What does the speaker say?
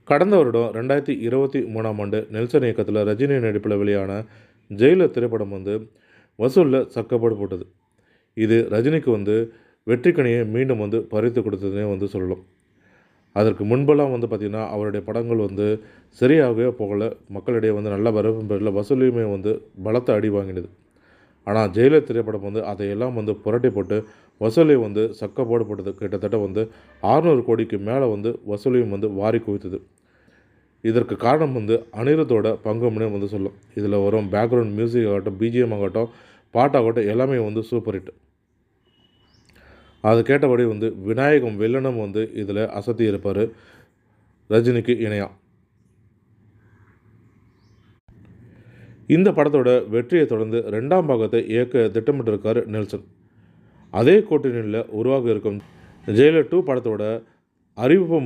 கடந்த வருடம் 2023ஆம் ஆண்டு நெல்சன் இயக்கத்தில் ரஜினி நடிப்பில் வெளியான ஜெயிலர் திரைப்படம் வசூலில் சக்கப்போடு போட்டது. இது ரஜினிக்கு வெற்றிக்கனியை மீண்டும் பறித்து கொடுத்ததுனே சொல்லலாம். அதற்கு முன்பெல்லாம் பார்த்திங்கன்னா, அவருடைய படங்கள் சரியாகவே போகல. மக்களிடையே நல்ல வரவேற்பு பெறல. வசூலையுமே பலத்த அடி வாங்கினது. ஆனால் ஜெயிலர் திரைப்படம் அதையெல்லாம் புரட்டி போட்டு வசூலை சக்கப்போடு போட்டது. கிட்டத்தட்ட 600 கோடிக்கு மேலே வசூலையும் வாரி குவித்தது. இதற்கு காரணம் அனிருத்தோட பங்கும்னே சொல்லலாம். இதில் வரும் பேக்ரவுண்ட் மியூசிக் ஆகட்டும், பிஜிஎம் ஆகட்டும், பாட்டாகட்டும் எல்லாமே சூப்பர் ஹிட். அது கேட்டபடி விநாயகம் வில்லனும் இதில் அசத்தி இருப்பார் ரஜினிக்கு இணையாக. இந்த படத்தோட வெற்றியை தொடர்ந்து 2ஆம் பாகத்தை இயக்க திட்டமிட்டிருக்கார் நெல்சன். அதே கூட்டணியில் உருவாக இருக்கும் ஜெயிலர் 2 படத்தோட அறிவிப்பு